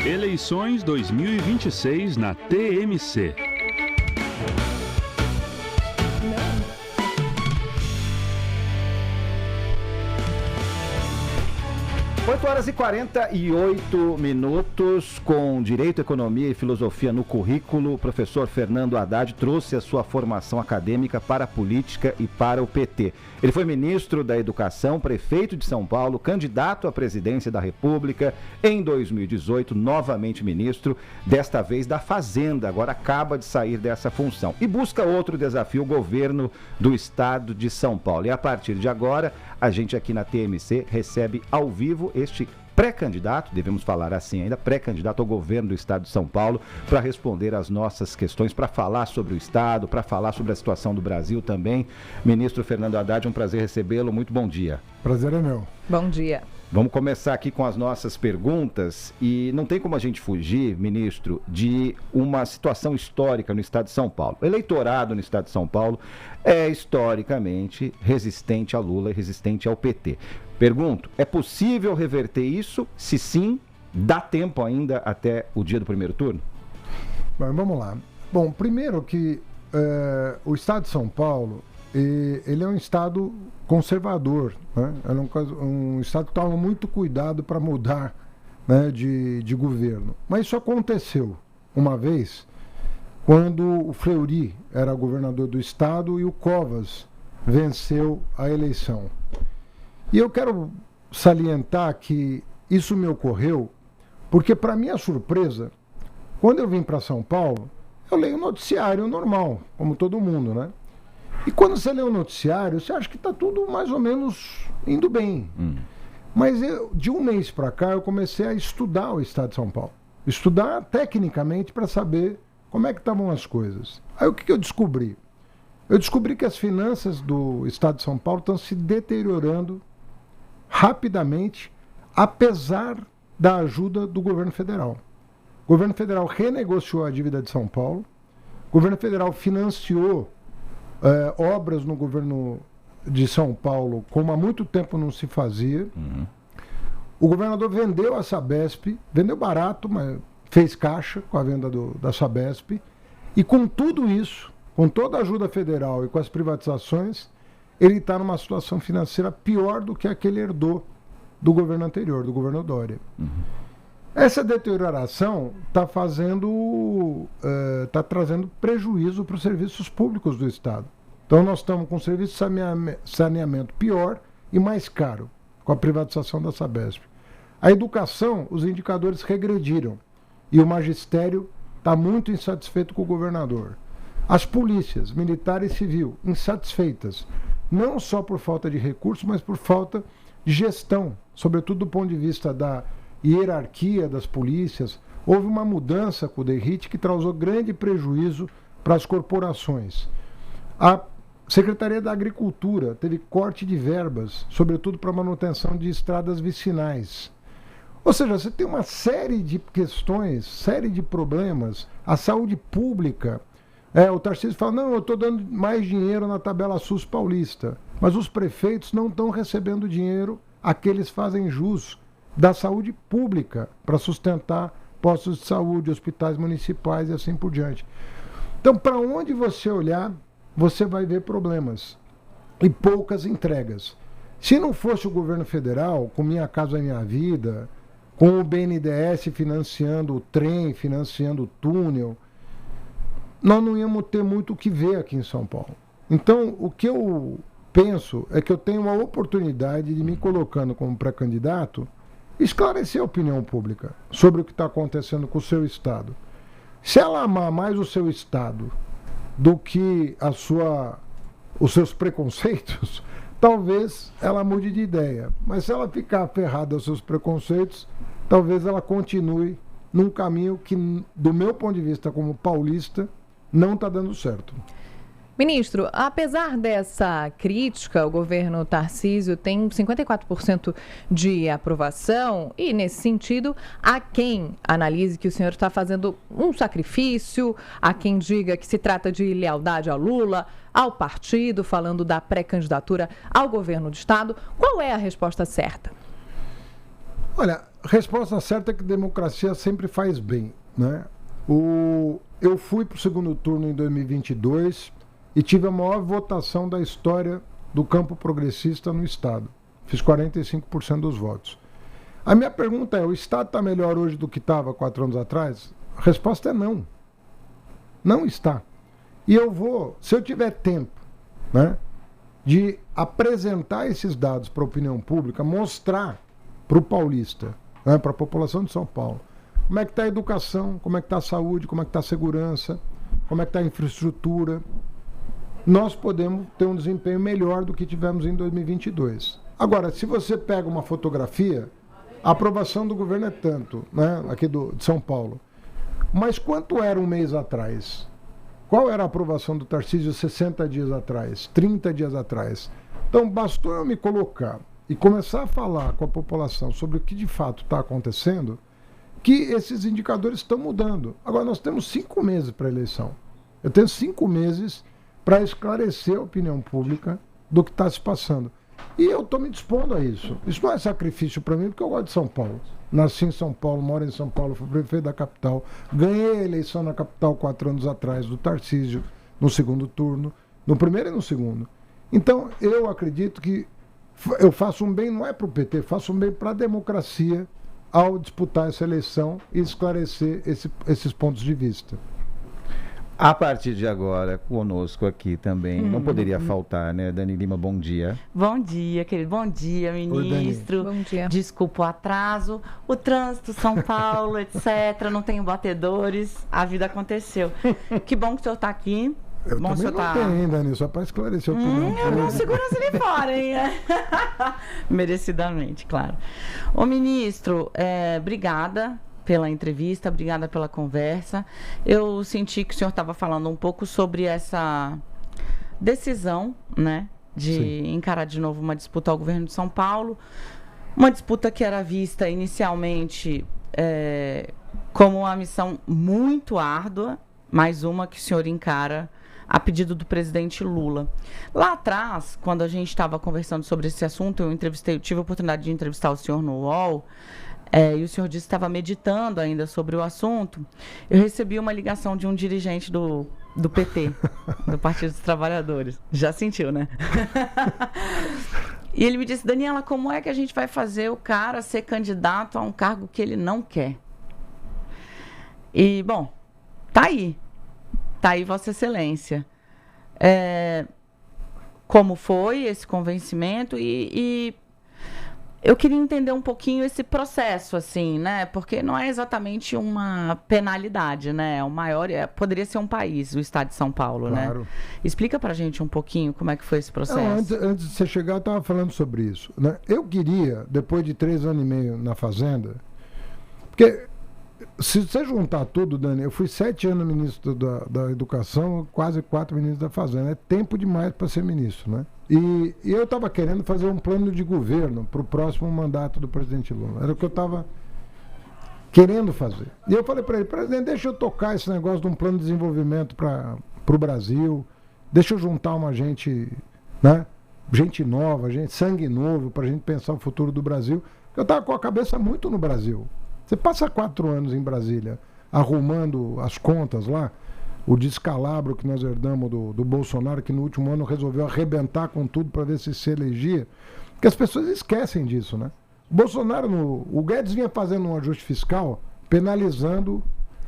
Eleições 2026 na TMC. 8h48, com Direito, Economia e Filosofia no currículo, o professor Fernando Haddad trouxe a sua formação acadêmica para a política e para o PT. Ele foi ministro da Educação, prefeito de São Paulo, candidato à presidência da República, em 2018, novamente ministro, desta vez da Fazenda, agora acaba de sair dessa função. E busca outro desafio, o governo do estado de São Paulo. E a partir de agora, a gente aqui na TMC recebe ao vivo este pré-candidato, devemos falar assim ainda, pré-candidato ao governo do estado de São Paulo, para responder às nossas questões, para falar sobre o estado, para falar sobre a situação do Brasil também. Ministro Fernando Haddad, é um prazer recebê-lo, muito bom dia. Prazer é meu. Bom dia. Vamos começar aqui com as nossas perguntas e não tem como a gente fugir, ministro, de uma situação histórica no estado de São Paulo. O eleitorado no estado de São Paulo é historicamente resistente a Lula e resistente ao PT. Pergunto, é possível reverter isso? Se sim, dá tempo ainda até o dia do primeiro turno? Bom, vamos lá. Bom, primeiro que o estado de São Paulo, ele é um estado conservador, né? É um estado que toma muito cuidado para mudar, né, de governo. Mas isso aconteceu uma vez, quando o Fleury era governador do estado e o Covas venceu a eleição. E eu quero salientar que isso me ocorreu porque, para minha surpresa, quando eu vim para São Paulo, eu leio o noticiário normal, como todo mundo, né? E quando você lê o noticiário, você acha que está tudo mais ou menos indo bem. Mas de um mês para cá, eu comecei a estudar o estado de São Paulo. Estudar tecnicamente para saber como é que estavam as coisas. Aí o que eu descobri? Eu descobri que as finanças do estado de São Paulo estão se deteriorando rapidamente, apesar da ajuda do governo federal. O governo federal renegociou a dívida de São Paulo, o governo federal financiou obras no governo de São Paulo como há muito tempo não se fazia. O governador vendeu a Sabesp, vendeu barato, mas fez caixa com a venda da Sabesp, e com tudo isso, com toda a ajuda federal e com as privatizações, ele está numa situação financeira pior do que a que ele herdou do governo anterior, do governo Dória. Essa deterioração está trazendo prejuízo para os serviços públicos do estado. Então nós estamos com um serviço de saneamento pior e mais caro, com a privatização da Sabesp. A educação, os indicadores regrediram e o magistério está muito insatisfeito com o governador. As polícias, militar e civil, insatisfeitas, não só por falta de recursos, mas por falta de gestão, sobretudo do ponto de vista da hierarquia das polícias. Houve uma mudança com o DERIT que causou grande prejuízo para as corporações. A Secretaria da Agricultura teve corte de verbas, sobretudo para manutenção de estradas vicinais. Ou seja, você tem uma série de questões, série de problemas. A saúde pública, o Tarcísio fala, não, eu estou dando mais dinheiro na tabela SUS paulista, mas os prefeitos não estão recebendo dinheiro a que eles fazem jus da saúde pública para sustentar postos de saúde, hospitais municipais e assim por diante. Então, para onde você olhar, você vai ver problemas e poucas entregas. Se não fosse o governo federal, com Minha Casa Minha Vida, com o BNDES financiando o trem, financiando o túnel, nós não íamos ter muito o que ver aqui em São Paulo. Então, o que eu penso é que eu tenho uma oportunidade de me colocando como pré-candidato, esclarecer a opinião pública sobre o que está acontecendo com o seu estado. Se ela amar mais o seu estado do que os seus preconceitos, talvez ela mude de ideia. Mas se ela ficar aferrada aos seus preconceitos, talvez ela continue num caminho que, do meu ponto de vista como paulista, não está dando certo. Ministro, apesar dessa crítica, o governo Tarcísio tem 54% de aprovação e, nesse sentido, há quem analise que o senhor está fazendo um sacrifício, há quem diga que se trata de lealdade a Lula, ao partido, falando da pré-candidatura ao governo do estado. Qual é a resposta certa? Olha, resposta certa é que democracia sempre faz bem, né? Eu fui para o segundo turno em 2022 e tive a maior votação da história do campo progressista no Estado. Fiz 45% dos votos. A minha pergunta é, o Estado está melhor hoje do que estava 4 anos atrás? A resposta é não. Não está. E eu vou, se eu tiver tempo, né, de apresentar esses dados para a opinião pública, mostrar para o paulista, né, para a população de São Paulo, como é que está a educação, como é que está a saúde, como é que está a segurança, como é que está a infraestrutura, nós podemos ter um desempenho melhor do que tivemos em 2022. Agora, se você pega uma fotografia, a aprovação do governo é tanto, né, aqui de São Paulo, mas quanto era um mês atrás? Qual era a aprovação do Tarcísio 60 dias atrás, 30 dias atrás? Então, bastou eu me colocar e começar a falar com a população sobre o que de fato está acontecendo, que esses indicadores estão mudando. Agora, nós temos 5 meses para a eleição. Eu tenho 5 meses para esclarecer a opinião pública do que está se passando. E eu estou me dispondo a isso. Isso não é sacrifício para mim, porque eu gosto de São Paulo. Nasci em São Paulo, moro em São Paulo, fui prefeito da capital. Ganhei a eleição na capital 4 anos atrás do Tarcísio, no segundo turno, no primeiro e no segundo. Então, eu acredito que eu faço um bem, não é para o PT, faço um bem para a democracia ao disputar essa eleição e esclarecer esses pontos de vista. A partir de agora, conosco aqui também, não poderia faltar, né? Dani Lima, bom dia. Bom dia, querido. Bom dia, ministro. Bom dia. Desculpa o atraso. O trânsito, São Paulo, etc. Não tenho batedores. A vida aconteceu. Que bom que o senhor está aqui. Eu bom também não tenho ainda, Dani, só para esclarecer a opinião. Eu não segurança ali fora, hein? Merecidamente, claro. Ô, ministro, obrigada pela entrevista, obrigada pela conversa. Eu senti que o senhor estava falando um pouco sobre essa decisão, né, de encarar de novo uma disputa ao governo de São Paulo, uma disputa que era vista inicialmente como uma missão muito árdua, mais uma que o senhor encara a pedido do presidente Lula. Lá atrás, quando a gente estava conversando sobre esse assunto, eu tive a oportunidade de entrevistar o senhor no UOL, e o senhor disse que estava meditando ainda sobre o assunto. Eu recebi uma ligação de um dirigente do PT, do Partido dos Trabalhadores. Já sentiu, né? E ele me disse, Daniela, como é que a gente vai fazer o cara ser candidato a um cargo que ele não quer? E, bom, tá aí. Tá aí, Vossa Excelência. Como foi esse convencimento e eu queria entender um pouquinho esse processo, assim, né? Porque não é exatamente uma penalidade, né? O maior poderia ser um país, o estado de São Paulo, claro, né? Explica pra gente um pouquinho como é que foi esse processo. Não, antes de você chegar, eu estava falando sobre isso, né? Eu queria, depois de 3 anos e meio na Fazenda, porque se você juntar tudo, Dani, eu fui 7 anos ministro da Educação, quase 4 ministros da Fazenda. É tempo demais para ser ministro, né? E eu estava querendo fazer um plano de governo para o próximo mandato do presidente Lula. Era o que eu estava querendo fazer. E eu falei para ele, presidente, deixa eu tocar esse negócio de um plano de desenvolvimento para o Brasil, deixa eu juntar uma gente, né? Gente nova, sangue novo, para a gente pensar o futuro do Brasil. Eu estava com a cabeça muito no Brasil. Você passa 4 anos em Brasília arrumando as contas lá, o descalabro que nós herdamos do Bolsonaro, que no último ano resolveu arrebentar com tudo para ver se elegia, porque as pessoas esquecem disso, né? O Bolsonaro, o Guedes vinha fazendo um ajuste fiscal penalizando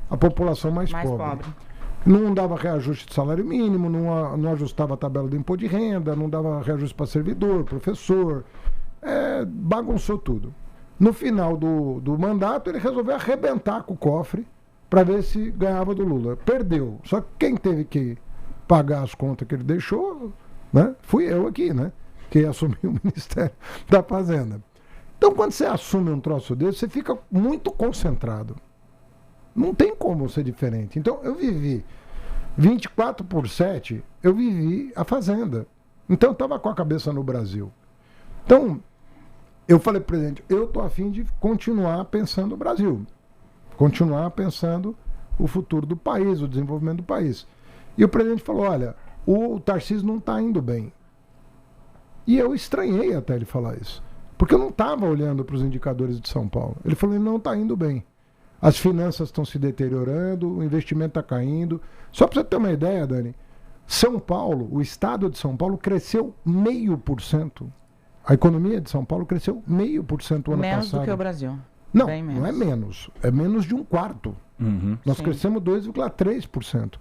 a população mais pobre. Não dava reajuste de salário mínimo, não ajustava a tabela do imposto de renda, não dava reajuste para servidor, professor, bagunçou tudo. No final do mandato, ele resolveu arrebentar com o cofre para ver se ganhava do Lula. Perdeu. Só que quem teve que pagar as contas que ele deixou, né, fui eu aqui, né, que assumi o Ministério da Fazenda. Então, quando você assume um troço desse, você fica muito concentrado. Não tem como ser diferente. Então, eu vivi 24/7, eu vivi a Fazenda. Então, eu estava com a cabeça no Brasil. Então, eu falei, presidente, eu estou a fim de continuar pensando o Brasil, continuar pensando o futuro do país, o desenvolvimento do país. E o presidente falou, olha, o Tarcísio não está indo bem. E eu estranhei até ele falar isso. Porque eu não estava olhando para os indicadores de São Paulo. Ele falou, não está indo bem. As finanças estão se deteriorando, o investimento está caindo. Só para você ter uma ideia, Dani, São Paulo, o estado de São Paulo cresceu 0,5%. A economia de São Paulo cresceu 0,5% o ano passado. Menos do que o Brasil. Não, Bem menos. não é menos. É menos de um quarto. Nós Sim. crescemos 2,3%.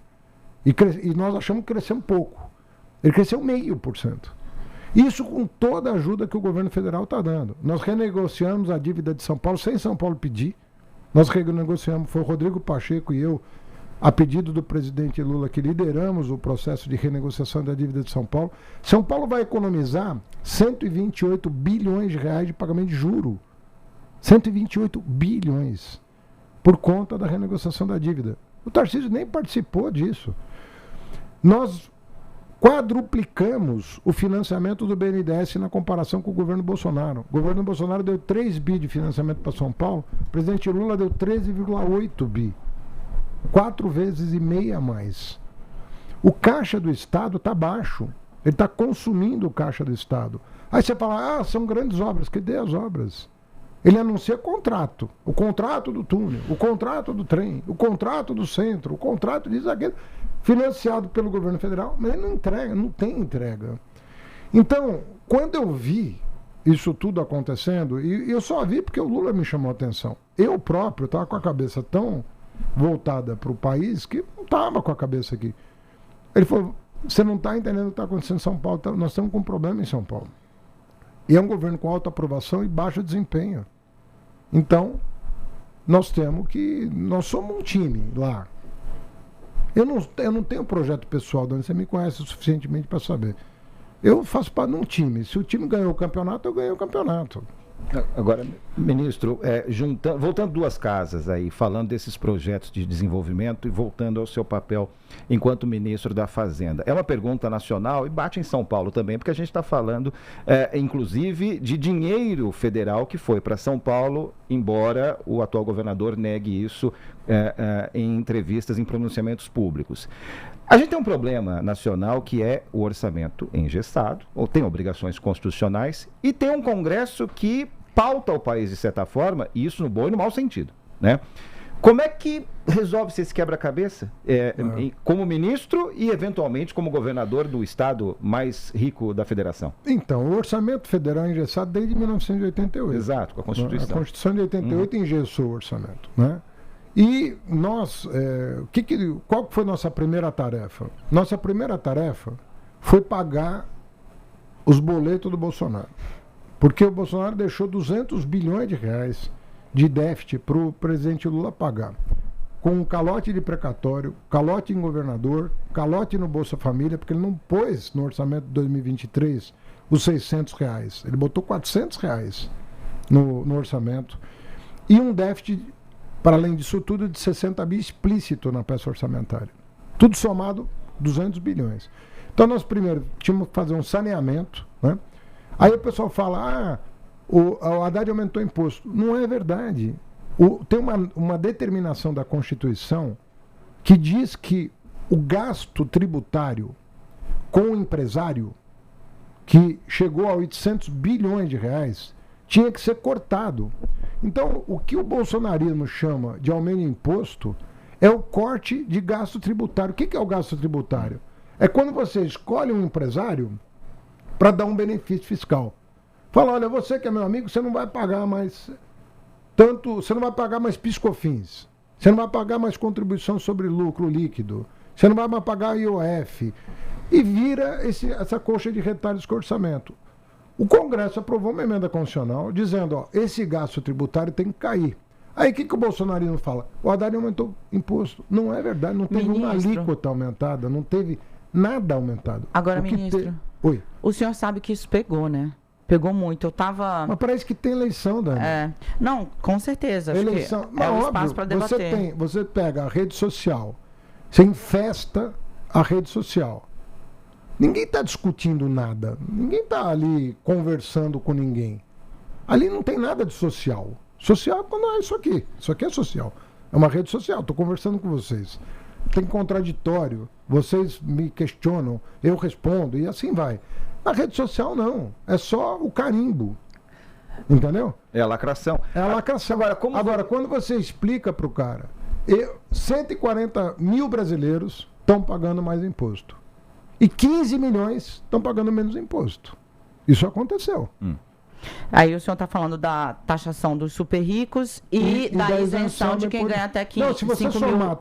E nós achamos que crescemos pouco. Ele cresceu 0,5%. Isso com toda a ajuda que o governo federal está dando. Nós renegociamos a dívida de São Paulo sem São Paulo pedir. Nós renegociamos, foi o Rodrigo Pacheco e eu, a pedido do presidente Lula, que lideramos o processo de renegociação da dívida de São Paulo. São Paulo vai economizar 128 bilhões de reais de pagamento de juro. 128 bilhões por conta da renegociação da dívida. O Tarcísio nem participou disso. Nós quadruplicamos o financiamento do BNDES na comparação com o governo Bolsonaro. O governo Bolsonaro deu 3 bi de financiamento para São Paulo, o presidente Lula deu 13,8 bi. 4,5 vezes a mais. O caixa do Estado está baixo. Ele está consumindo o caixa do Estado. Aí você fala, são grandes obras. Cadê as obras? Ele anuncia contrato. O contrato do túnel, o contrato do trem, o contrato do centro, o contrato disso, aquilo, financiado pelo governo federal, mas ele não entrega, não tem entrega. Então, quando eu vi isso tudo acontecendo, e eu só vi porque o Lula me chamou a atenção. Eu próprio estava com a cabeça tão voltada para o país que não estava com a cabeça aqui. Ele falou, você não está entendendo o que está acontecendo em São Paulo, nós estamos com um problema em São Paulo. E é um governo com alta aprovação e baixo desempenho. Então, nós somos um time lá. Eu não tenho projeto pessoal, Dani, você me conhece o suficientemente para saber. Eu faço parte de um time. Se o time ganhou o campeonato, eu ganhei o campeonato. Agora, ministro, voltando duas casas aí, falando desses projetos de desenvolvimento e voltando ao seu papel enquanto ministro da Fazenda. É uma pergunta nacional e bate em São Paulo também, porque a gente está falando, inclusive, de dinheiro federal que foi para São Paulo, embora o atual governador negue isso em entrevistas, em pronunciamentos públicos. A gente tem um problema nacional que é o orçamento engessado, ou tem obrigações constitucionais, e tem um Congresso que pauta o país de certa forma, e isso no bom e no mau sentido, né? Como é que resolve-se esse quebra-cabeça como ministro e, eventualmente, como governador do estado mais rico da federação? Então, o orçamento federal é engessado desde 1988. Exato, com a Constituição. A Constituição de 88 engessou o orçamento, né? E nós, qual foi nossa primeira tarefa? Nossa primeira tarefa foi pagar os boletos do Bolsonaro. Porque o Bolsonaro deixou 200 bilhões de reais de déficit para o presidente Lula pagar. Com um calote de precatório, calote em governador, calote no Bolsa Família, porque ele não pôs no orçamento de 2023 os 600 reais. Ele botou 400 reais no orçamento. E um déficit, para além disso tudo, de 60 bi explícito na peça orçamentária. Tudo somado, 200 bilhões. Então nós primeiro tínhamos que fazer um saneamento, né? Aí o pessoal fala, o Haddad aumentou o imposto. Não é verdade. Tem uma determinação da Constituição que diz que o gasto tributário com o empresário, que chegou a 800 bilhões de reais, tinha que ser cortado. Então, o que o bolsonarismo chama de aumento de imposto é o corte de gasto tributário. O que é o gasto tributário? É quando você escolhe um empresário para dar um benefício fiscal. Fala, olha, você que é meu amigo, você não vai pagar mais você não vai pagar mais PIS/COFINS, você não vai pagar mais contribuição sobre lucro líquido, você não vai mais pagar IOF, e vira essa coxa de retalhos com orçamento. O Congresso aprovou uma emenda constitucional dizendo, esse gasto tributário tem que cair. Aí o que o bolsonarismo fala? O Haddad aumentou imposto. Não é verdade, não teve uma alíquota aumentada, não teve nada aumentado. Agora, ministro, Oi. O senhor sabe que isso pegou, né? Pegou muito. Eu tava... Mas parece que tem eleição, Dani. Não, com certeza. Acho eleição. Que é um espaço para debater. Você pega a rede social, você infesta a rede social. Ninguém está discutindo nada. Ninguém está ali conversando com ninguém. Ali não tem nada de social. Social não é isso aqui. Isso aqui é social. É uma rede social. Estou conversando com vocês. Tem contraditório. Vocês me questionam, eu respondo e assim vai. Na rede social não. É só o carimbo. Entendeu? É a lacração. É a lacração. Agora, quando você explica para o cara, 140 mil brasileiros estão pagando mais imposto. E 15 milhões estão pagando menos imposto. Isso aconteceu. Aí o senhor está falando da taxação dos super ricos e da isenção de quem ganha até 15 mil reais. Não, se você somar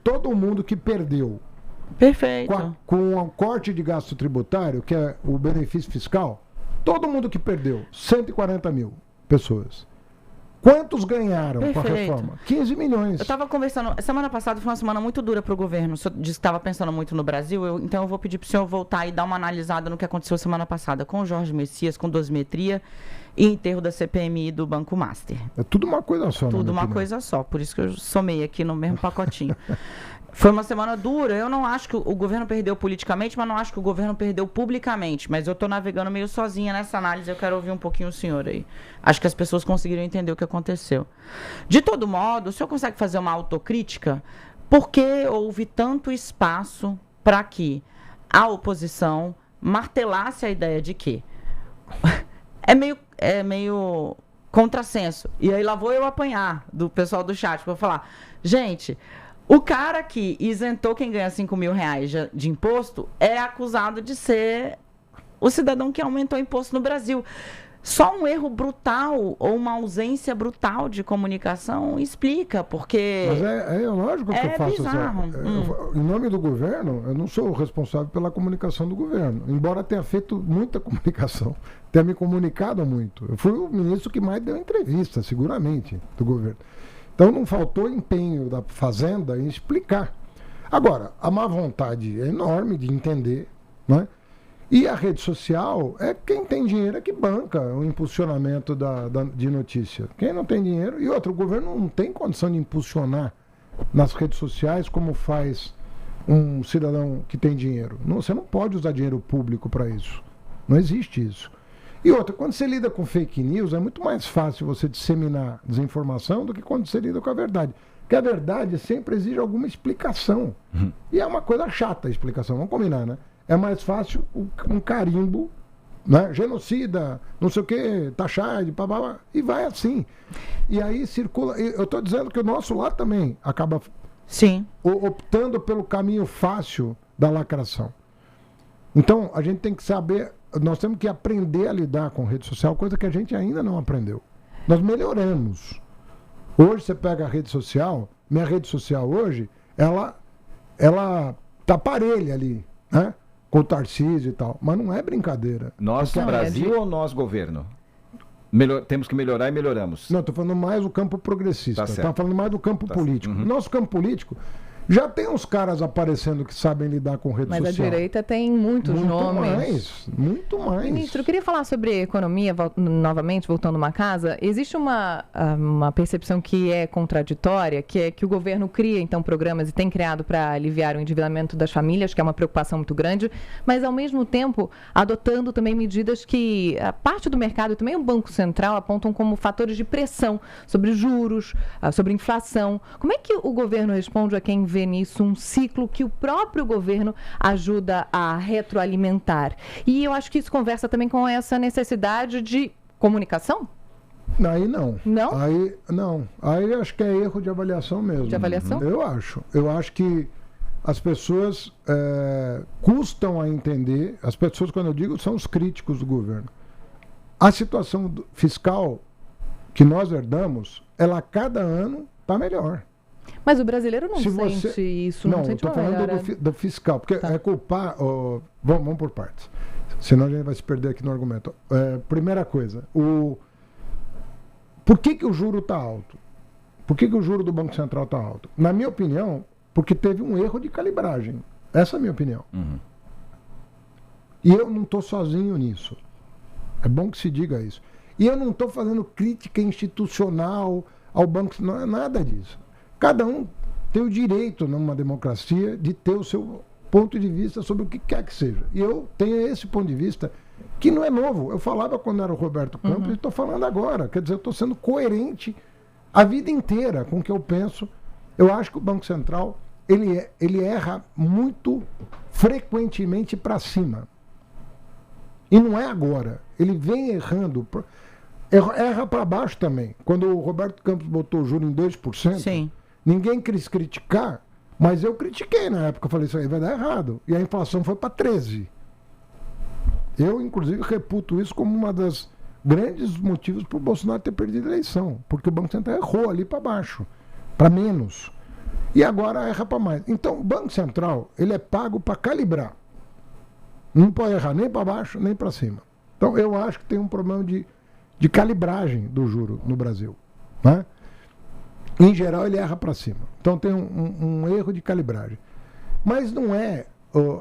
todo mundo que perdeu perfeito. com o corte de gasto tributário, que é o benefício fiscal, todo mundo que perdeu, 140 mil pessoas. Quantos ganharam com a reforma? 15 milhões. Eu estava conversando, semana passada foi uma semana muito dura para o governo, o senhor disse que estava pensando muito no Brasil, então eu vou pedir para o senhor voltar e dar uma analisada no que aconteceu semana passada com o Jorge Messias, com dosimetria e enterro da CPMI do Banco Master. É tudo uma coisa só. Tudo uma coisa só, por isso que eu somei aqui no mesmo pacotinho. Foi uma semana dura, eu não acho que o governo perdeu politicamente, mas não acho que o governo perdeu publicamente. Mas eu estou navegando meio sozinha nessa análise, eu quero ouvir um pouquinho o senhor aí. Acho que as pessoas conseguiram entender o que aconteceu. De todo modo, o senhor consegue fazer uma autocrítica? Por que houve tanto espaço para que a oposição martelasse a ideia de que é meio contrassenso. E aí lá vou eu apanhar do pessoal do chat, para falar, gente... O cara que isentou quem ganha 5 mil reais de imposto é acusado de ser o cidadão que aumentou o imposto no Brasil. Só um erro brutal ou uma ausência brutal de comunicação explica, porque... Mas é lógico que eu faço bizarro. Em nome do governo, eu não sou o responsável pela comunicação do governo. Embora tenha feito muita comunicação, tenha me comunicado muito. Eu fui o ministro que mais deu entrevista, seguramente, do governo. Então não faltou empenho da Fazenda em explicar. Agora, a má vontade é enorme de entender, né? E a rede social é quem tem dinheiro é que banca o impulsionamento de notícia. Quem não tem dinheiro... E outro, o governo não tem condição de impulsionar nas redes sociais como faz um cidadão que tem dinheiro. Não, você não pode usar dinheiro público para isso. Não existe isso. E outra, quando você lida com fake news, é muito mais fácil você disseminar desinformação do que quando você lida com a verdade. Porque a verdade sempre exige alguma explicação. E é uma coisa chata a explicação, vamos combinar, né? É mais fácil um carimbo, né? Genocida, não sei o quê, taxade, babá, e vai assim. E aí circula. Eu estou dizendo que o nosso lado também acaba optando pelo caminho fácil da lacração. Então, a gente tem que saber... Nós temos que aprender a lidar com rede social, coisa que a gente ainda não aprendeu. Nós melhoramos. Hoje você pega a rede social, minha rede social hoje, ela tá parelha ali, né? Com o Tarcísio e tal. Mas não é brincadeira. Nós, Brasil ou nós, governo? Temos que melhorar e melhoramos. Não, estou falando mais do campo progressista. Tá certo. Estou falando mais do campo político. Nosso campo político... Já tem uns caras aparecendo que sabem lidar com rede social. Mas a direita tem muitos nomes. Muito mais. Ministro, eu queria falar sobre economia, novamente, voltando uma casa. Existe uma percepção que é contraditória, que é que o governo cria, então, programas e tem criado para aliviar o endividamento das famílias, que é uma preocupação muito grande, mas, ao mesmo tempo, adotando também medidas que a parte do mercado e também o Banco Central apontam como fatores de pressão sobre juros, sobre inflação. Como é que o governo responde a quem vê nisso um ciclo que o próprio governo ajuda a retroalimentar? E eu acho que isso conversa também com essa necessidade de comunicação? Aí não. Não? Aí não. Aí eu acho que é erro de avaliação mesmo. De avaliação? Eu acho. Eu acho que as pessoas custam a entender, as pessoas, quando eu digo, são os críticos do governo. A situação fiscal que nós herdamos, ela a cada ano está melhor. Mas o brasileiro não sente isso, não sente uma melhora. Não, estou falando do fiscal, porque é culpar... vamos por partes, senão a gente vai se perder aqui no argumento. Primeira coisa, por que o juro está alto? Por que o juro do Banco Central está alto? Na minha opinião, porque teve um erro de calibragem. Essa é a minha opinião. E eu não estou sozinho nisso. É bom que se diga isso. E eu não estou fazendo crítica institucional ao banco, não é nada disso. Cada um tem o direito, numa democracia, de ter o seu ponto de vista sobre o que quer que seja. E eu tenho esse ponto de vista, que não é novo. Eu falava quando era o Roberto Campos e estou falando agora. Quer dizer, eu estou sendo coerente a vida inteira com o que eu penso. Eu acho que o Banco Central, ele erra muito frequentemente para cima. E não é agora. Ele vem errando. erra para baixo também. Quando o Roberto Campos botou o juro em 2%, Sim. ninguém quis criticar, mas eu critiquei na época. Eu falei, isso aí vai dar errado. E a inflação foi para 13%. Eu, inclusive, reputo isso como uma das grandes motivos para o Bolsonaro ter perdido a eleição. Porque o Banco Central errou ali para baixo, para menos. E agora erra para mais. Então, o Banco Central, ele é pago para calibrar. Não pode errar nem para baixo, nem para cima. Então, eu acho que tem um problema de calibragem do juro no Brasil. Né? Em geral, ele erra para cima. Então, tem um erro de calibragem. Mas não é...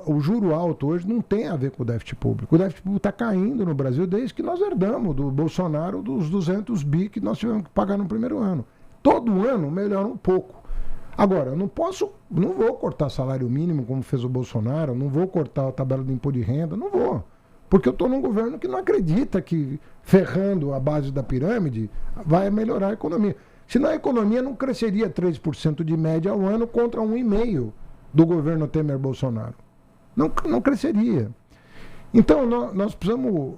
O juro alto hoje não tem a ver com o déficit público. O déficit público está caindo no Brasil desde que nós herdamos do Bolsonaro dos 200 bi que nós tivemos que pagar no primeiro ano. Todo ano melhora um pouco. Agora, eu não vou cortar salário mínimo como fez o Bolsonaro, não vou cortar a tabela do imposto de renda, não vou. Porque eu estou num governo que não acredita que ferrando a base da pirâmide vai melhorar a economia. Senão a economia não cresceria 3% de média ao ano contra 1,5% do governo Temer-Bolsonaro. Não cresceria. Então, nós precisamos...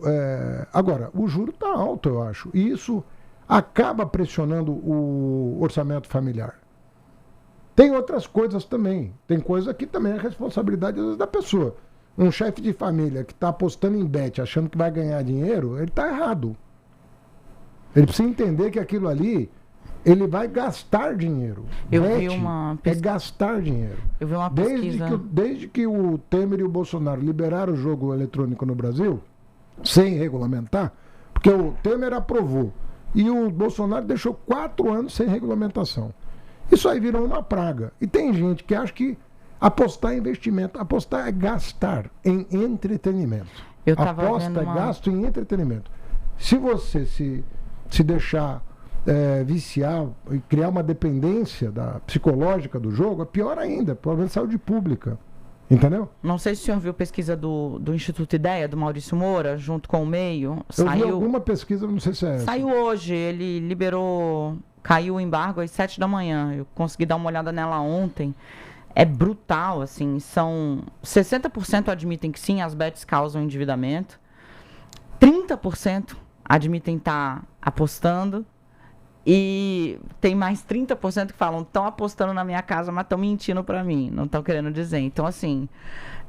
Agora, o juro está alto, eu acho. E isso acaba pressionando o orçamento familiar. Tem outras coisas também. Tem coisa que também é responsabilidade, às vezes, da pessoa. Um chefe de família que está apostando em bet, achando que vai ganhar dinheiro, ele está errado. Ele precisa entender que aquilo ali... ele vai gastar dinheiro. Eu vi uma é gastar dinheiro. Eu vi uma pesquisa. Desde que o Temer e o Bolsonaro liberaram o jogo eletrônico no Brasil, sem regulamentar, porque o Temer aprovou e o Bolsonaro deixou 4 anos sem regulamentação. Isso aí virou uma praga. E tem gente que acha que apostar é investimento. Apostar é gastar em entretenimento. Aposta é gasto em entretenimento. Se você se deixar... viciar e criar uma dependência psicológica do jogo, é pior ainda, problema de saúde pública. Entendeu? Não sei se o senhor viu pesquisa do Instituto Ideia, do Maurício Moura, junto com o Meio. Eu vi alguma pesquisa, não sei se é essa. Saiu hoje, ele liberou, caiu o embargo às 7 da manhã. Eu consegui dar uma olhada nela ontem. É brutal, assim, são 60% admitem que sim, as bets causam endividamento. 30% admitem estar apostando. E tem mais 30% que falam, estão apostando na minha casa, mas estão mentindo para mim, não estão querendo dizer. Então, assim,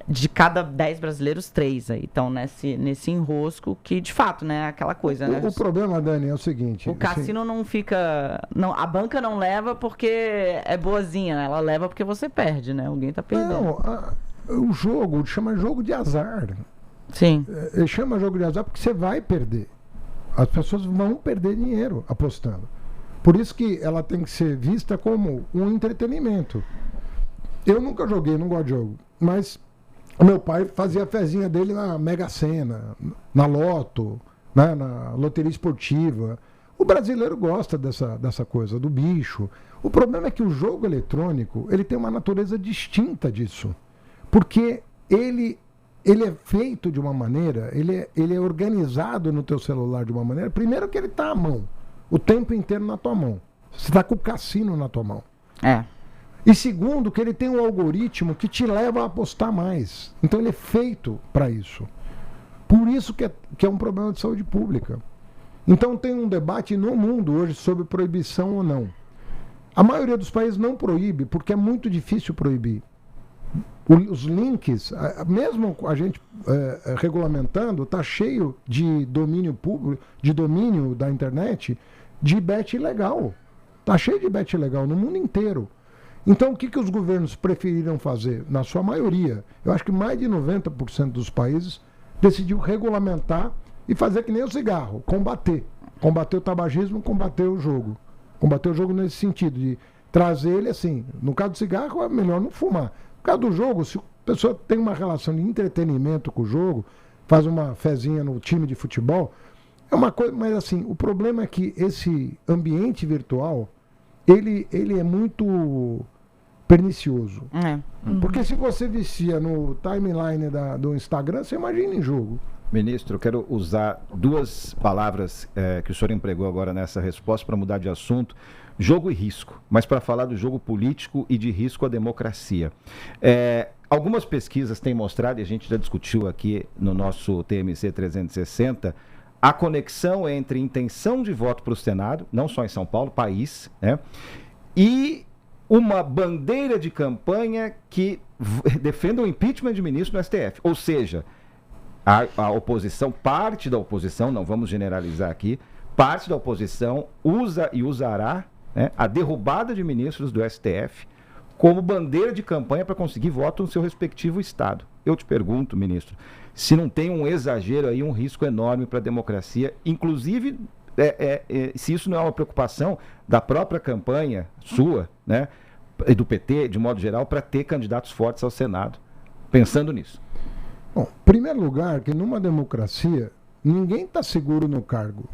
de cada 10 brasileiros, 3 aí estão nesse enrosco que, de fato, né, é aquela coisa, né? O problema, Dani, é o seguinte... O cassino não fica... Não, a banca não leva porque é boazinha, né? Ela leva porque você perde, né? Alguém está perdendo. Não, o jogo chama jogo de azar. Sim. Chama jogo de azar porque você vai perder. As pessoas vão perder dinheiro apostando. Por isso que ela tem que ser vista como um entretenimento. Eu nunca joguei, não gosto de jogo. Mas o meu pai fazia a fezinha dele na Mega Sena, na Loto, né, na loteria esportiva. O brasileiro gosta dessa coisa, do bicho. O problema é que o jogo eletrônico ele tem uma natureza distinta disso. Porque ele é feito de uma maneira, ele é organizado no teu celular de uma maneira, primeiro que ele está à mão. O tempo inteiro na tua mão. Você está com o cassino na tua mão. E segundo, que ele tem um algoritmo que te leva a apostar mais. Então ele é feito para isso. Por isso que é um problema de saúde pública. Então tem um debate no mundo hoje sobre proibição ou não. A maioria dos países não proíbe, porque é muito difícil proibir. Os links, mesmo a gente regulamentando, está cheio de domínio público, de domínio da internet, de bet ilegal. Está cheio de bet ilegal no mundo inteiro. Então, o que os governos preferiram fazer? Na sua maioria, eu acho que mais de 90% dos países decidiu regulamentar e fazer que nem o cigarro, combater. Combater o tabagismo, combater o jogo. Combater o jogo nesse sentido, de trazer ele assim. No caso do cigarro, é melhor não fumar. No caso do jogo, se a pessoa tem uma relação de entretenimento com o jogo, faz uma fezinha no time de futebol, é uma coisa, mas assim, o problema é que esse ambiente virtual, ele é muito pernicioso. Porque se você vicia no timeline do Instagram, você imagina em jogo. Ministro, eu quero usar 2 palavras que o senhor empregou agora nessa resposta para mudar de assunto. Jogo e risco, mas para falar do jogo político e de risco à democracia. Algumas pesquisas têm mostrado, e a gente já discutiu aqui no nosso TMC 360, a conexão entre intenção de voto para o Senado, não só em São Paulo, país, né? E uma bandeira de campanha que defenda o impeachment de ministro no STF. Ou seja, a oposição, parte da oposição, não vamos generalizar aqui, parte da oposição usa e usará, né, a derrubada de ministros do STF como bandeira de campanha para conseguir voto no seu respectivo estado. Eu te pergunto, ministro, se não tem um exagero aí, um risco enorme para a democracia, inclusive se isso não é uma preocupação da própria campanha sua, né, e do PT, de modo geral, para ter candidatos fortes ao Senado, pensando nisso. Bom, em primeiro lugar, que numa democracia, ninguém está seguro no cargo.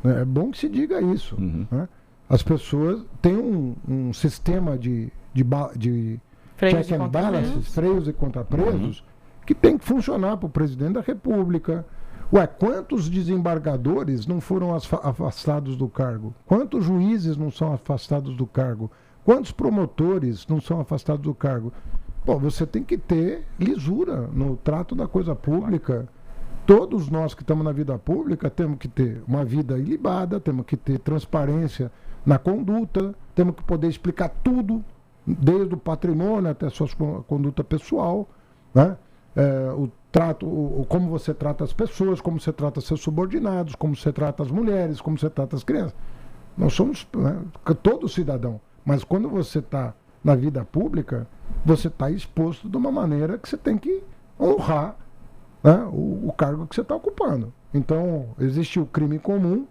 É bom que se diga isso. Uhum. Né? As pessoas têm um sistema de check and balances, freios e contrapesos, que tem que funcionar para o presidente da República. Ué, quantos desembargadores não foram afastados do cargo? Quantos juízes não são afastados do cargo? Quantos promotores não são afastados do cargo? Bom, você tem que ter lisura no trato da coisa pública. Todos nós que estamos na vida pública temos que ter uma vida ilibada, temos que ter transparência na conduta, temos que poder explicar tudo, desde o patrimônio até a sua conduta pessoal, né? O trato, como você trata as pessoas, como você trata seus subordinados, como você trata as mulheres, como você trata as crianças. Nós somos, né, todo cidadão, mas quando você está na vida pública, você está exposto de uma maneira que você tem que honrar, né, o cargo que você está ocupando. Então, existe o crime comum,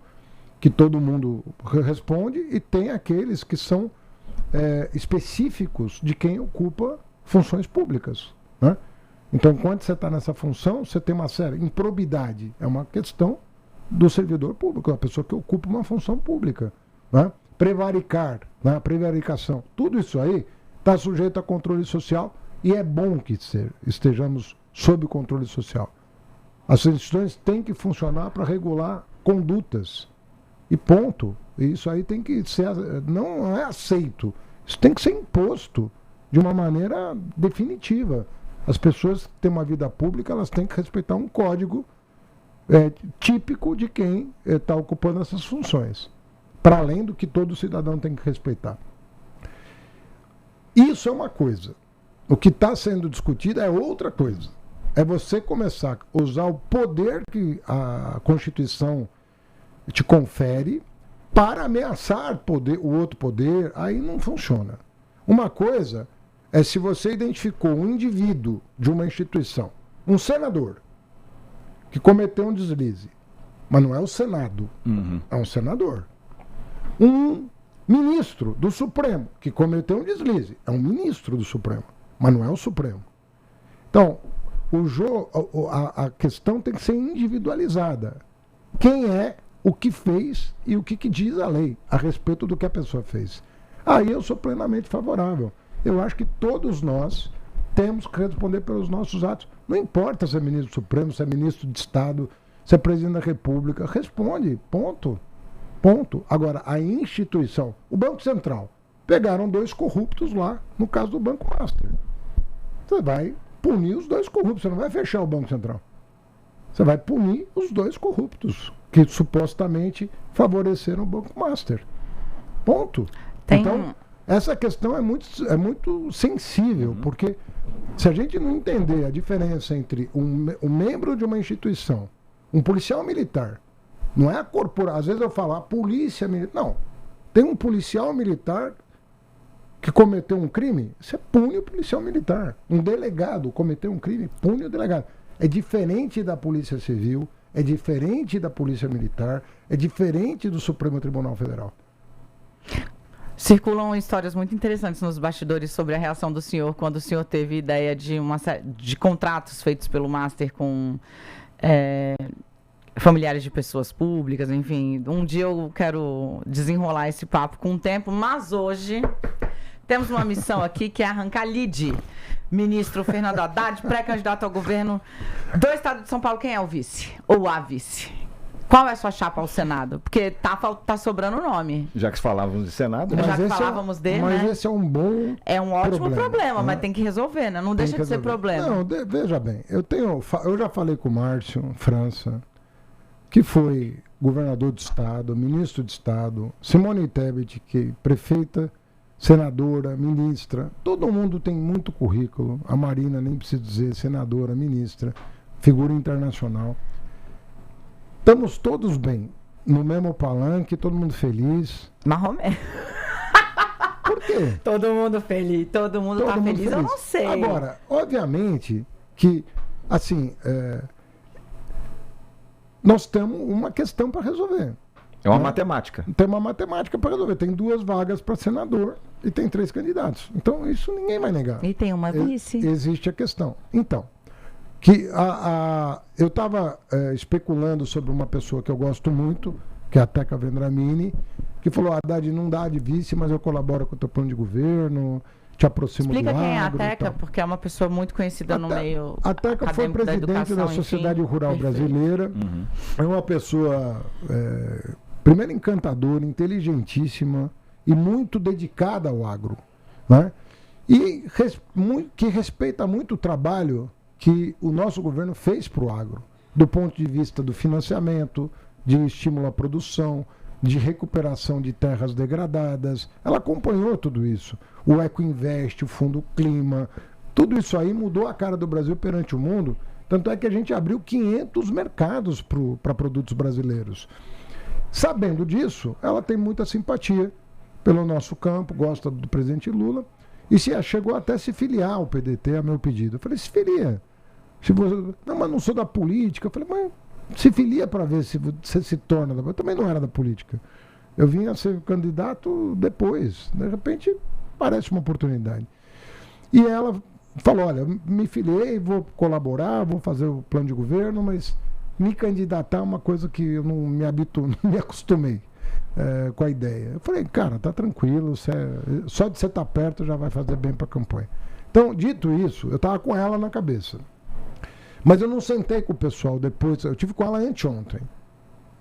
que todo mundo responde, e tem aqueles que são específicos de quem ocupa funções públicas, né? Então, quando você está nessa função, você tem uma série. Improbidade é uma questão do servidor público, uma pessoa que ocupa uma função pública, né? Prevaricar, né? Prevaricação, tudo isso aí está sujeito a controle social, e é bom que estejamos sob controle social. As instituições têm que funcionar para regular condutas, e ponto. E isso aí tem que ser, não é aceito, isso tem que ser imposto de uma maneira definitiva. As pessoas que têm uma vida pública, elas têm que respeitar um código típico de quem está ocupando essas funções, para além do que todo cidadão tem que respeitar. Isso é uma coisa. O que está sendo discutido é outra coisa. É você começar a usar o poder que a Constituição te confere para ameaçar o outro poder. Aí não funciona. Uma coisa é se você identificou um indivíduo de uma instituição, um senador, que cometeu um deslize, mas não é o Senado, é um senador. Um ministro do Supremo, que cometeu um deslize, é um ministro do Supremo, mas não é o Supremo. Então, a questão tem que ser individualizada. Quem é, o que fez e o que diz a lei a respeito do que a pessoa fez. Aí eu sou plenamente favorável. Eu acho que todos nós temos que responder pelos nossos atos. Não importa se é ministro do Supremo, se é ministro de Estado, se é presidente da República. Responde, ponto. Ponto. Agora, a instituição, o Banco Central, pegaram 2 corruptos lá, no caso do Banco Master. Você vai punir os 2 corruptos, você não vai fechar o Banco Central. Você vai punir os 2 corruptos, que supostamente favoreceram o Banco Master. Ponto. Então, essa questão é muito sensível, porque se a gente não entender a diferença entre um membro de uma instituição, um policial militar, não é a corporação, às vezes eu falo a polícia militar, não, tem um policial militar que cometeu um crime, você pune o policial militar. Um delegado cometeu um crime, pune o delegado. É diferente da Polícia Civil, é diferente da Polícia Militar, é diferente do Supremo Tribunal Federal. Circulam histórias muito interessantes nos bastidores sobre a reação do senhor quando o senhor teve ideia de de contratos feitos pelo Master com familiares de pessoas públicas, enfim. Um dia eu quero desenrolar esse papo com o tempo, mas hoje temos uma missão aqui que é arrancar lead. Ministro Fernando Haddad, pré-candidato ao governo do Estado de São Paulo. Quem é o vice? Ou a vice? Qual é a sua chapa ao Senado? Porque tá sobrando o nome. Já que falávamos de Senado, já que falávamos dele, mas né? Esse é um bom É um ótimo problema, mas tem que resolver, né? Não deixa de ser problema. Não, veja bem, eu já falei com o Márcio França que foi governador de Estado, ministro de Estado, Simone Tebet, que prefeita, senadora, ministra, todo mundo tem muito currículo, a Marina, nem preciso dizer, senadora, ministra, figura internacional. Estamos todos bem, no mesmo palanque, todo mundo feliz. Marromé. Por quê? Todo mundo feliz, todo mundo tá feliz, eu não sei. Agora, obviamente que, assim, nós temos uma questão para resolver. É uma matemática. Tem uma matemática para resolver. Tem 2 vagas para senador e tem 3 candidatos. Então, isso ninguém vai negar. E tem uma vice. Existe a questão. Então, que eu estava especulando sobre uma pessoa que eu gosto muito, que é a Teca Vendramini, que falou, Haddad, não dá de vice, mas eu colaboro com o teu plano de governo, te aproximo do agro. Explica quem é a Teca, porque é uma pessoa muito conhecida no meio A Teca foi presidente da Sociedade Rural Brasileira. Uhum. É uma pessoa, primeiro, encantadora, inteligentíssima e muito dedicada ao agro, né? E que respeita muito o trabalho que o nosso governo fez para o agro, do ponto de vista do financiamento, de estímulo à produção, de recuperação de terras degradadas. Ela acompanhou tudo isso. O Ecoinvest, o Fundo Clima, tudo isso aí mudou a cara do Brasil perante o mundo. Tanto é que a gente abriu 500 mercados para produtos brasileiros. Sabendo disso, ela tem muita simpatia pelo nosso campo, gosta do presidente Lula, e chegou até a se filiar ao PDT, a meu pedido. Eu falei, se filia. Não, mas não sou da política. Eu falei, mas se filia para ver se você se torna. Eu também não era da política. Eu vim a ser candidato depois. De repente, parece uma oportunidade. E ela falou, olha, me filiei, vou colaborar, vou fazer o plano de governo, mas me candidatar é uma coisa que eu não me acostumei com a ideia. Eu falei, cara, tá tranquilo, só de você estar perto já vai fazer bem para a campanha. Então, dito isso, eu estava com ela na cabeça. Mas eu não sentei com o pessoal depois, eu tive com ela anteontem,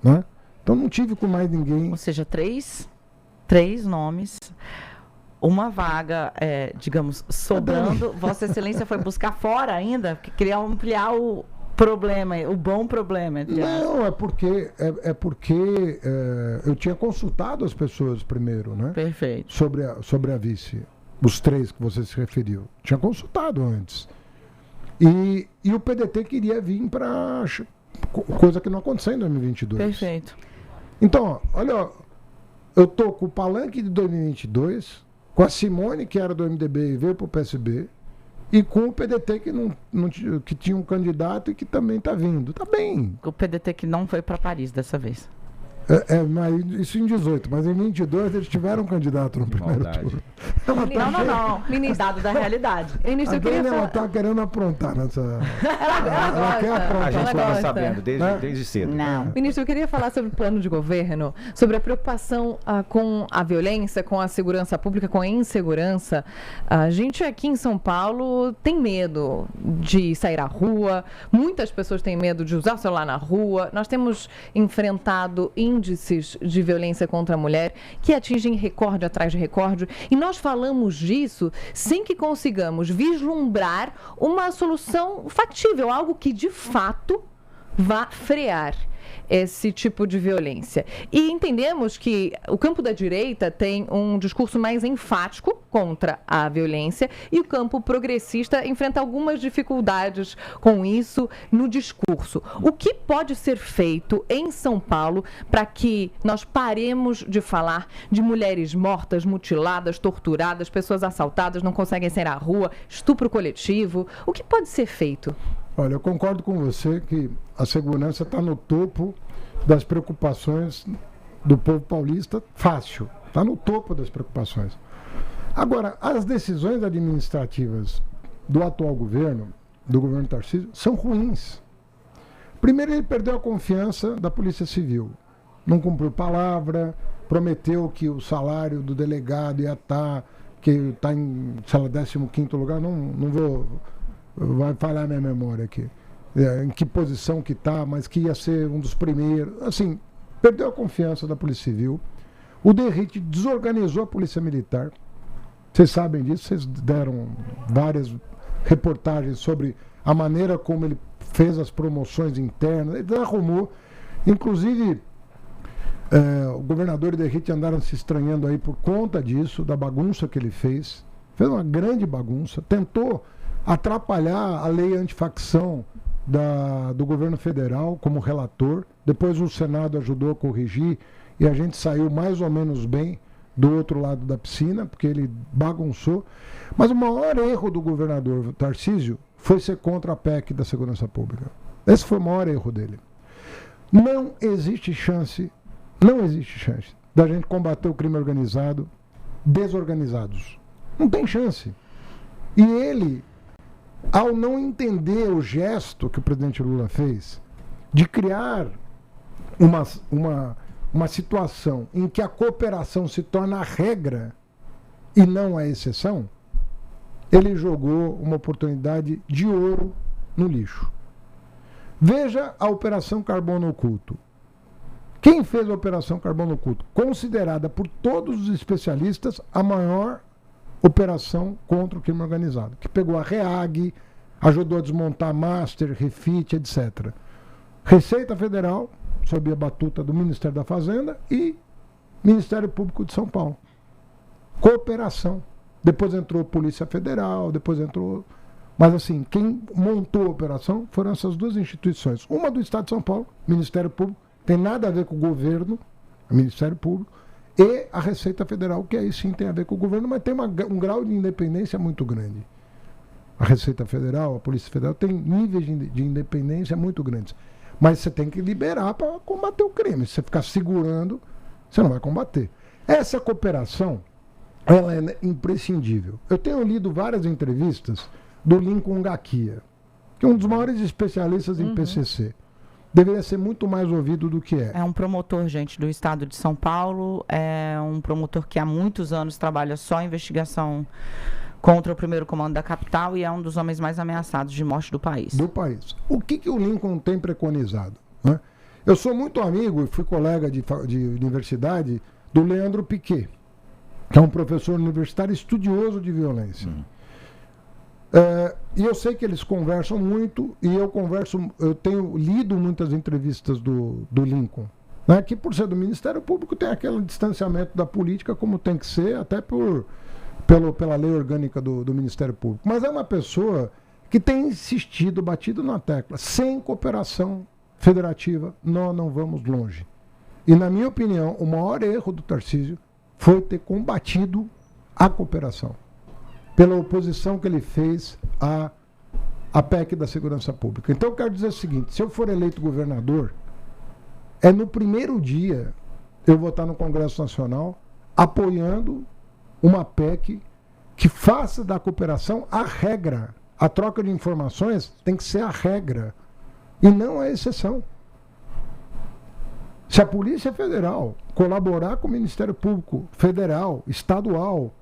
né? Então não tive com mais ninguém. Ou seja, três nomes, uma vaga, digamos, sobrando. Vossa Excelência foi buscar fora ainda, porque queria ampliar o problema, o bom problema. Não, é porque eu tinha consultado as pessoas primeiro, né? Perfeito. Sobre a vice, os 3 que você se referiu. Tinha consultado antes. E o PDT queria vir para coisa que não aconteceu em 2022. Perfeito. Então, olha, eu tô com o palanque de 2022, com a Simone, que era do MDB e veio para o PSB, e com o PDT que tinha um candidato e que também está vindo. Tá bem. O PDT que não foi para Paris dessa vez. Mas isso em 18, mas em 22 eles tiveram um candidato no primeiro turno. Não. Ministro, dado da realidade. Ministro, ela está querendo aprontar nessa. Ela quer aprontar. A gente estava sabendo desde cedo. Não. Ministro, eu queria falar sobre o plano de governo, sobre a preocupação com a violência, com a segurança pública, com a insegurança. A gente aqui em São Paulo tem medo de sair à rua, muitas pessoas têm medo de usar o celular na rua. Nós temos enfrentado índices de violência contra a mulher que atingem recorde atrás de recorde, e nós falamos disso sem que consigamos vislumbrar uma solução factível, algo que de fato vá frear esse tipo de violência. E entendemos que o campo da direita tem um discurso mais enfático contra a violência e o campo progressista enfrenta algumas dificuldades com isso no discurso. O que pode ser feito em São Paulo para que nós paremos de falar de mulheres mortas, mutiladas, torturadas, pessoas assaltadas, não conseguem sair à rua, estupro coletivo? O que pode ser feito? Olha, eu concordo com você que a segurança está no topo das preocupações do povo paulista, fácil. Está no topo das preocupações. Agora, as decisões administrativas do atual governo, do governo Tarcísio, são ruins. Primeiro, ele perdeu a confiança da Polícia Civil. Não cumpriu palavra, prometeu que o salário do delegado ia estar, que está em, sei lá, 15º lugar, não vou... Vai falhar minha memória aqui. Em que posição que está, mas que ia ser um dos primeiros. Assim, perdeu a confiança da Polícia Civil. O Derrite desorganizou a Polícia Militar. Vocês sabem disso, vocês deram várias reportagens sobre a maneira como ele fez as promoções internas. Ele arrumou. Inclusive, o governador e o Derrite andaram se estranhando aí por conta disso, da bagunça que ele fez. Fez uma grande bagunça, tentou atrapalhar a lei antifacção do governo federal como relator. Depois o Senado ajudou a corrigir e a gente saiu mais ou menos bem do outro lado da piscina, porque ele bagunçou. Mas o maior erro do governador Tarcísio foi ser contra a PEC da segurança pública. Esse foi o maior erro dele. Não existe chance da gente combater o crime organizado desorganizados. Não tem chance. E ele, ao não entender o gesto que o presidente Lula fez, de criar uma situação em que a cooperação se torna a regra e não a exceção, ele jogou uma oportunidade de ouro no lixo. Veja a Operação Carbono Oculto. Quem fez a Operação Carbono Oculto? Considerada por todos os especialistas a maior operação contra o crime organizado, que pegou a REAG, ajudou a desmontar a Master, Refit, etc. Receita Federal, sob a batuta do Ministério da Fazenda, e Ministério Público de São Paulo. Cooperação. Depois entrou Polícia Federal, depois entrou... Mas assim, quem montou a operação foram essas duas instituições. Uma do Estado de São Paulo, Ministério Público, tem nada a ver com o governo, o Ministério Público, e a Receita Federal, que aí sim tem a ver com o governo, mas tem um grau de independência muito grande. A Receita Federal, a Polícia Federal tem níveis de independência muito grandes. Mas você tem que liberar para combater o crime. Se você ficar segurando, você não vai combater. Essa cooperação, ela é imprescindível. Eu tenho lido várias entrevistas do Lincoln Ngakia, que é um dos maiores especialistas em PCC. Deveria ser muito mais ouvido do que é. É um promotor, gente, do estado de São Paulo. É um promotor que há muitos anos trabalha só em investigação contra o primeiro comando da capital e é um dos homens mais ameaçados de morte do país. O que o Lincoln tem preconizado? Né? Eu sou muito amigo e fui colega de universidade do Leandro Piquet, que é um professor universitário estudioso de violência. E eu sei que eles conversam muito e eu tenho lido muitas entrevistas do Lincoln, né, que por ser do Ministério Público tem aquele distanciamento da política como tem que ser, até pela lei orgânica do Ministério Público. Mas é uma pessoa que tem insistido, batido na tecla, sem cooperação federativa nós não vamos longe. E na minha opinião, o maior erro do Tarcísio foi ter combatido a cooperação, pela oposição que ele fez à PEC da segurança pública. Então eu quero dizer o seguinte, se eu for eleito governador, no primeiro dia eu vou estar no Congresso Nacional apoiando uma PEC que faça da cooperação a regra. A troca de informações tem que ser a regra e não a exceção. Se a Polícia Federal colaborar com o Ministério Público Federal, estadual,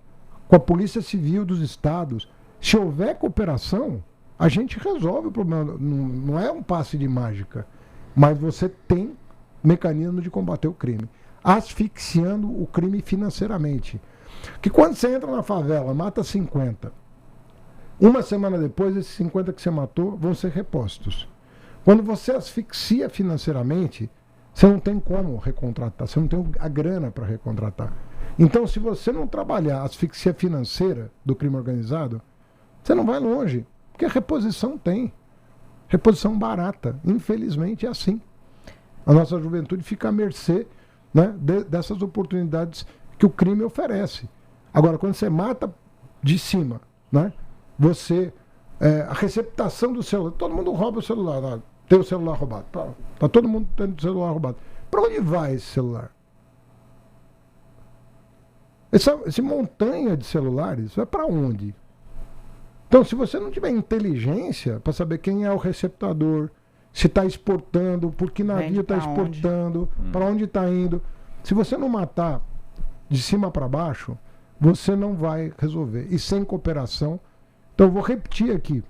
com a Polícia Civil dos estados, se houver cooperação, a gente resolve o problema. Não é um passe de mágica, mas você tem mecanismo de combater o crime, asfixiando o crime financeiramente. Que quando você entra na favela, mata 50, uma semana depois, esses 50 que você matou vão ser repostos. Quando você asfixia financeiramente, você não tem como recontratar, você não tem a grana para recontratar. Então, se você não trabalhar a asfixia financeira do crime organizado, você não vai longe, porque a reposição tem. Reposição barata. Infelizmente é assim. A nossa juventude fica à mercê, né, dessas oportunidades que o crime oferece. Agora, quando você mata de cima, né, a receptação do celular, todo mundo rouba o celular, tem o celular roubado. Tá todo mundo tendo o celular roubado. Para onde vai esse celular? Esse montanha de celulares vai para onde? Então, se você não tiver inteligência para saber quem é o receptador, se está exportando, por que navio está exportando, para onde está indo, se você não matar de cima para baixo, você não vai resolver. E sem cooperação. Então, eu vou repetir aqui.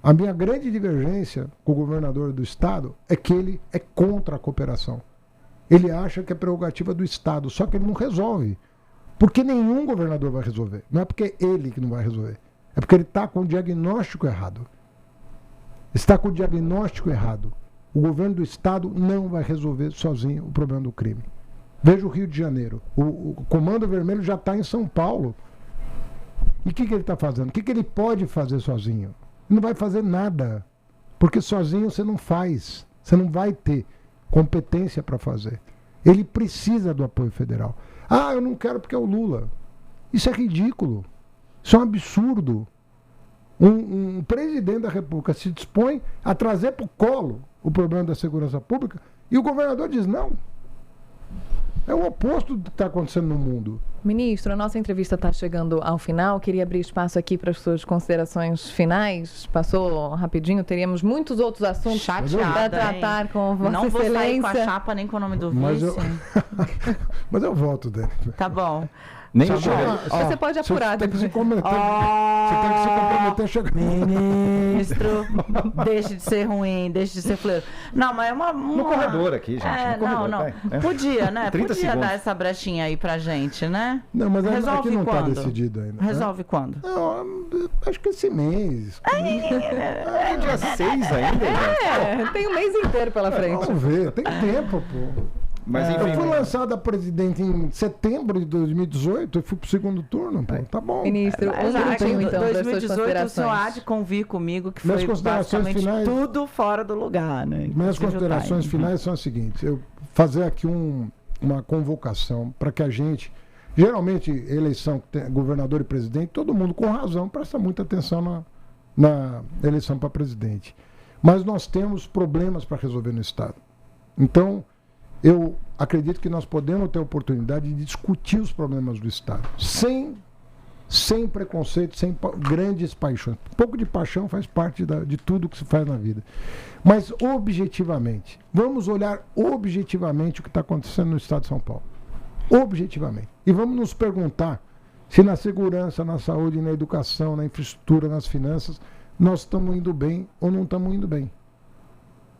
A minha grande divergência com o governador do estado é que ele é contra a cooperação. Ele acha que é prerrogativa do estado, só que ele não resolve. Porque nenhum governador vai resolver. Não é porque ele que não vai resolver. É porque ele está com o diagnóstico errado. Está com o diagnóstico errado. O governo do Estado não vai resolver sozinho o problema do crime. Veja o Rio de Janeiro. O Comando Vermelho já está em São Paulo. E o que ele está fazendo? O que ele pode fazer sozinho? Ele não vai fazer nada. Porque sozinho você não faz. Você não vai ter competência para fazer. Ele precisa do apoio federal. Ah, eu não quero porque é o Lula. Isso é ridículo. Isso é um absurdo. Um presidente da República se dispõe a trazer para o colo o problema da segurança pública e o governador diz não. É o oposto do que está acontecendo no mundo. Ministro, a nossa entrevista está chegando ao final. Queria abrir espaço aqui para as suas considerações finais. Passou rapidinho, teríamos muitos outros assuntos para tratar com Vossa Não Excelência. Vou sair com a chapa nem com o nome do vice. Mas eu volto, Dani. Tá bom. Nem Você pode apurar Você tem que se depois. comprometer. Você tem que se comprometer a chegar. Ministro, deixe de ser ruim, deixe de ser fleiro. Não, mas é uma... No corredor aqui, gente. É, no corredor, não. vai. É. Podia, né? 30 Podia segundos. dar essa brechinha aí pra gente, né? Não, mas Resolve aqui não está quando? decidido ainda. Resolve quando? Não, acho que esse mês. É dia 6 ainda, gente. Tem um mês inteiro pela frente. Vamos ver, tem tempo, pô. Mas Eu enfim. fui lançado a presidente em setembro de 2018 e fui pro segundo turno, pô. Tá bom. Ministro, um Já que minutinho em então para as suas 2018 o senhor há considerações. de convir comigo que Minhas foi considerações basicamente finais- tudo fora do lugar, né? Minhas Inclusive o considerações timing. finais são as seguintes. Eu fazer aqui uma convocação para que a gente, geralmente eleição que tem governador e presidente, todo mundo com razão presta muita atenção na eleição para presidente. Mas nós temos problemas para resolver no Estado. Então, eu acredito que nós podemos ter a oportunidade de discutir os problemas do Estado, sem preconceito, sem grandes paixões. Um pouco de paixão faz parte de tudo que se faz na vida. Mas objetivamente, vamos olhar objetivamente o que está acontecendo no Estado de São Paulo. Objetivamente. E vamos nos perguntar se na segurança, na saúde, na educação, na infraestrutura, nas finanças, nós estamos indo bem ou não estamos indo bem.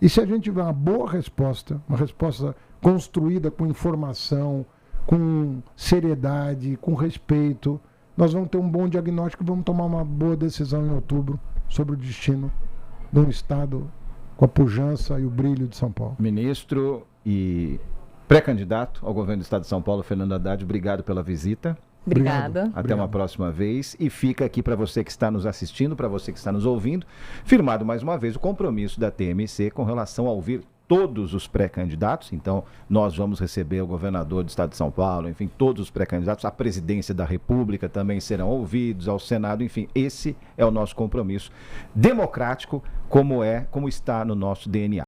E se a gente tiver uma boa resposta, uma resposta construída com informação, com seriedade, com respeito, nós vamos ter um bom diagnóstico e vamos tomar uma boa decisão em outubro sobre o destino de um Estado com a pujança e o brilho de São Paulo. Ministro e pré-candidato ao governo do Estado de São Paulo, Fernando Haddad, obrigado pela visita. Obrigada. Até Obrigado. uma próxima vez. E fica aqui para você que está nos assistindo, para você que está nos ouvindo, firmado mais uma vez o compromisso da TMC com relação a ouvir todos os pré-candidatos. Então, nós vamos receber o governador do Estado de São Paulo, enfim, todos os pré-candidatos, a presidência da República também serão ouvidos, ao Senado, enfim, esse é o nosso compromisso democrático, como está no nosso DNA.